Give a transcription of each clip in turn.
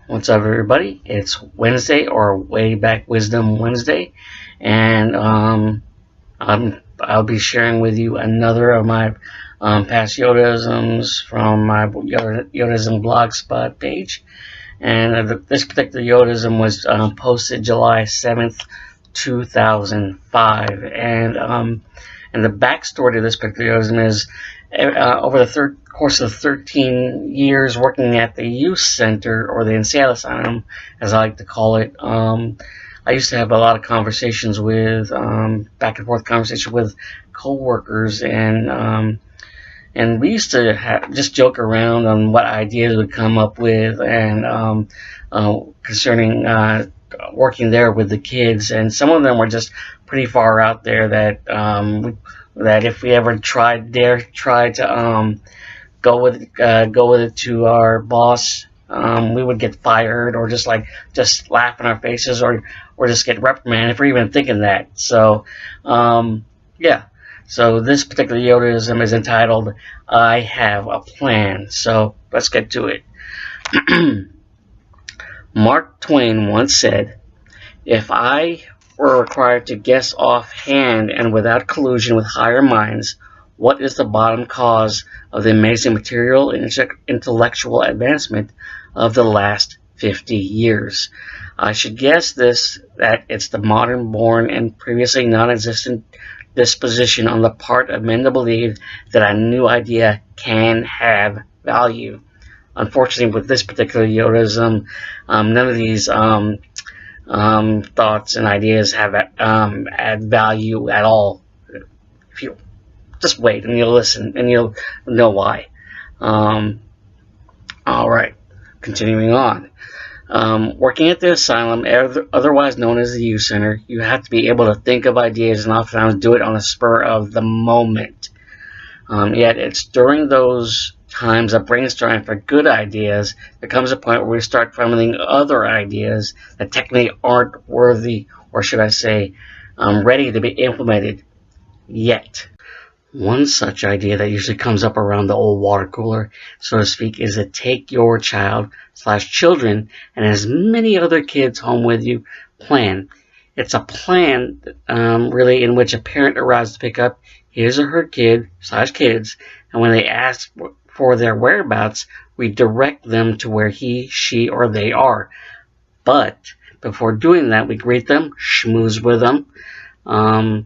What's up, everybody? It's Wednesday, or Wayback Wisdom Wednesday, and I'll be sharing with you another of my past Yodaisms from my Yodaism blogspot page. And this particular Yodaism was posted July 7th, 2005, and the backstory to this particular Yodaism is over the course of 13 years working at the youth center, or the insane asylum, as I like to call it. I used to have a lot of conversations with, back and forth conversation with coworkers, and we used to just joke around on what ideas we'd come up with, and concerning working there with the kids, and some of them were just pretty far out there that if we ever tried to go with it to our boss, we would get fired, or just laugh in our faces, or just get reprimanded for even thinking that. So yeah. So this particular Yodaism is entitled "I Have a Plan." So let's get to it. Mark Twain once said, "If I were required to guess offhand and without collusion with higher minds, what is the bottom cause of the amazing material and intellectual advancement of the last 50 years? I should guess that it's the modern-born and previously non-existent disposition on the part of men to believe that a new idea can have value." Unfortunately, with this particular Yodaism, none of these thoughts and ideas have add value at all. If you just wait and you'll listen, and you'll know why. All right, continuing on. Working at the asylum, otherwise known as the youth center, you have to be able to think of ideas and oftentimes do it on the spur of the moment. Yet it's during those times of brainstorming for good ideas there comes a point where we start fumbling other ideas that technically aren't worthy, or should I say, ready to be implemented yet. One such idea that usually comes up around the old water cooler, so to speak, is to take your child/children and as many other kids home with you plan. It's a plan, really, in which a parent arrives to pick up his or her kid/kids, and when they ask for their whereabouts, we direct them to where he, she, or they are. But before doing that, we greet them, schmooze with them, and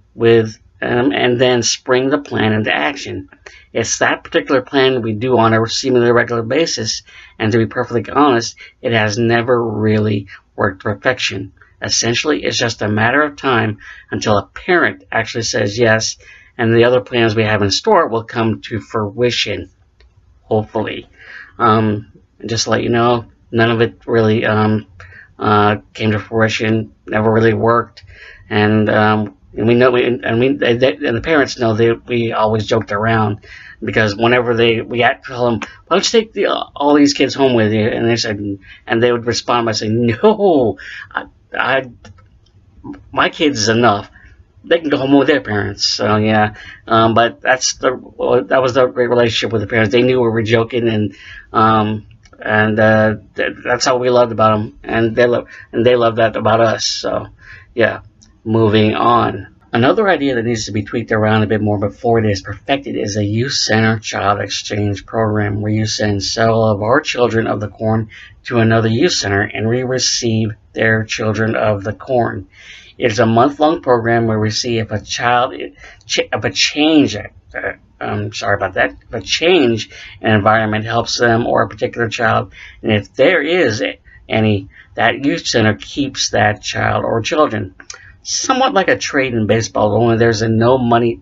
then spring the plan into action. It's that particular plan we do on a seemingly regular basis, and to be perfectly honest, it has never really worked to perfection. Essentially, it's just a matter of time until a parent actually says yes, and the other plans we have in store will come to fruition, hopefully. Just to let you know, none of it really came to fruition, never really worked, and we know, and the parents know that we always joked around, because whenever we had to tell them, "Why don't you take all these kids home with you?" and they would respond by saying, "No, my kids is enough. They can go home with their parents." So yeah, but that was the great relationship with the parents. They knew we were joking, and that's how we loved about them, and they loved that about us. So yeah. Moving on. Another idea that needs to be tweaked around a bit more before it is perfected is a youth center child exchange program, where you send several of our children of the corn to another youth center, and we receive their children of the corn. It's a month-long program where we see if a change in environment helps them or a particular child, and if there is any, that youth center keeps that child or children. Somewhat like a trade in baseball, only there is no money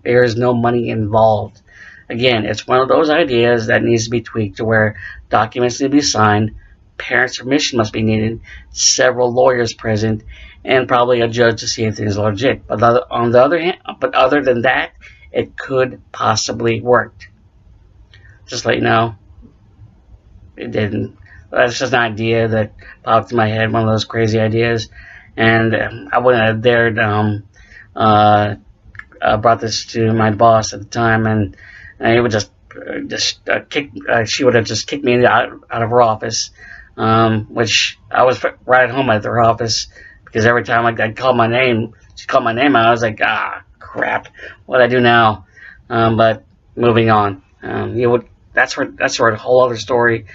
involved. Again, it's one of those ideas that needs to be tweaked to where documents need to be signed, parents' permission must be needed, several lawyers present, and probably a judge to see if things are legit. But on the other hand, other than that, it could possibly work. Just to let you know, it didn't. That's just an idea that popped in my head, one of those crazy ideas. And I wouldn't have dared brought this to my boss at the time, and he would she would have just kicked me out of her office. which I was right at home at their office because every time I'd call my name, she called my name out. I was like, crap, what do I do now? But moving on. That's for a whole other story.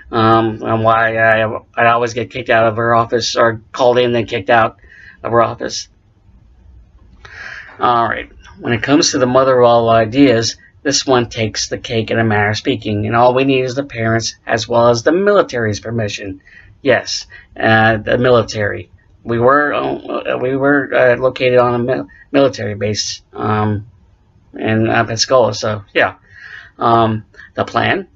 And why I'd always get kicked out of her office, or called in and then kicked out of her office. Alright, when it comes to the mother of all ideas, this one takes the cake in a manner of speaking, and all we need is the parents as well as the military's permission. Yes, the military. We were located on a military base in Pensacola, so yeah. The plan,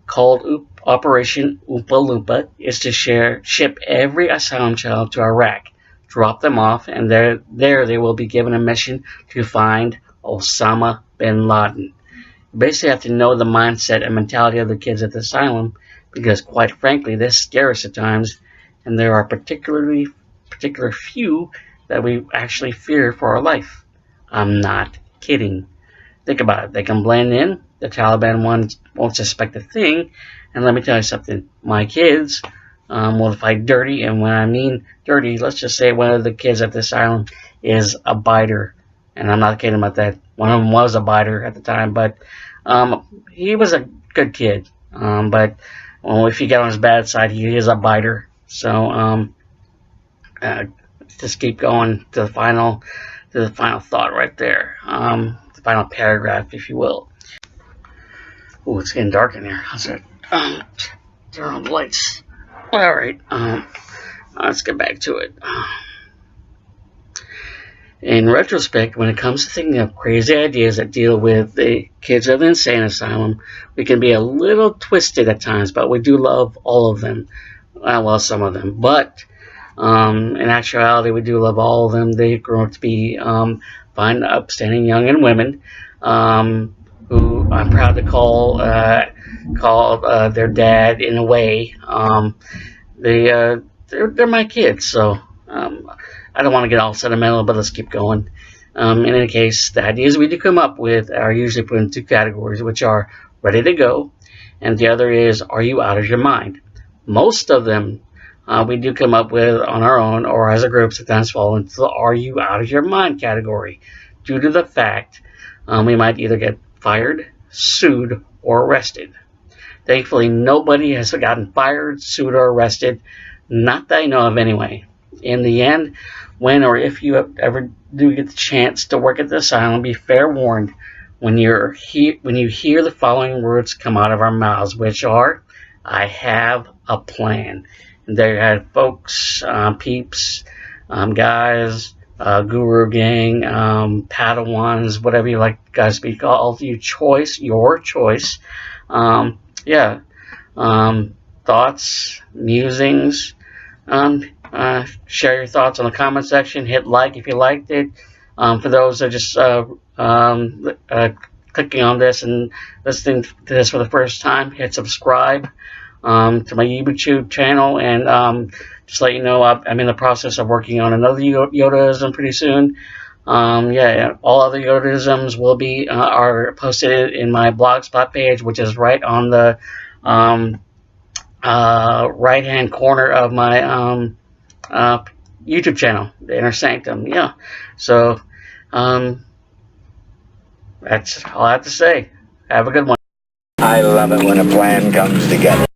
called Operation Oompa Loompa, is to ship every asylum child to Iraq, drop them off, and there they will be given a mission to find Osama bin Laden. You basically have to know the mindset and mentality of the kids at the asylum, because quite frankly, they're scary at times, and there are particular few that we actually fear for our life. I'm not kidding. Think about it. They can blend in. The Taliban won't suspect a thing. And let me tell you something. My kids will fight dirty. And when I mean dirty, let's just say one of the kids at this island is a biter. And I'm not kidding about that. One of them was a biter at the time. But he was a good kid. But if you get on his bad side, he is a biter. So just keep going to the final thought right there. The final paragraph, if you will. Oh, it's getting dark in here. How's it? Turn on the lights. Alright, let's get back to it. In retrospect, when it comes to thinking of crazy ideas that deal with the kids of the insane asylum, we can be a little twisted at times, but we do love all of them. Well, some of them. But in actuality, we do love all of them. They grow up to be fine, upstanding young and women, who I'm proud to call their dad in a way. They're my kids, so I don't want to get all sentimental, but let's keep going. In any case, the ideas we do come up with are usually put in two categories, which are ready to go, and the other is, are you out of your mind? Most of them we do come up with on our own or as a group, sometimes fall into the are you out of your mind category, due to the fact we might either get fired, sued, or arrested. Thankfully, nobody has gotten fired, sued, or arrested. Not that I know of anyway. In the end, when or if you ever do get the chance to work at the asylum, be fair warned when you hear the following words come out of our mouths, which are, I have a plan. And there you have folks, peeps, guys, guru gang, Padawans, whatever you like guys to be called, your choice. Thoughts, musings. Share your thoughts on the comment section. Hit like if you liked it. For those that are just clicking on this and listening to this for the first time, hit subscribe to my YouTube channel, and just let you know I'm in the process of working on another Yodaism pretty soon. All other Yodaisms will be are posted in my blogspot page, which is right on the right hand corner of my YouTube channel, the Inner Sanctum. Yeah, so that's all I have to say. Have a good one. I love it when a plan comes together.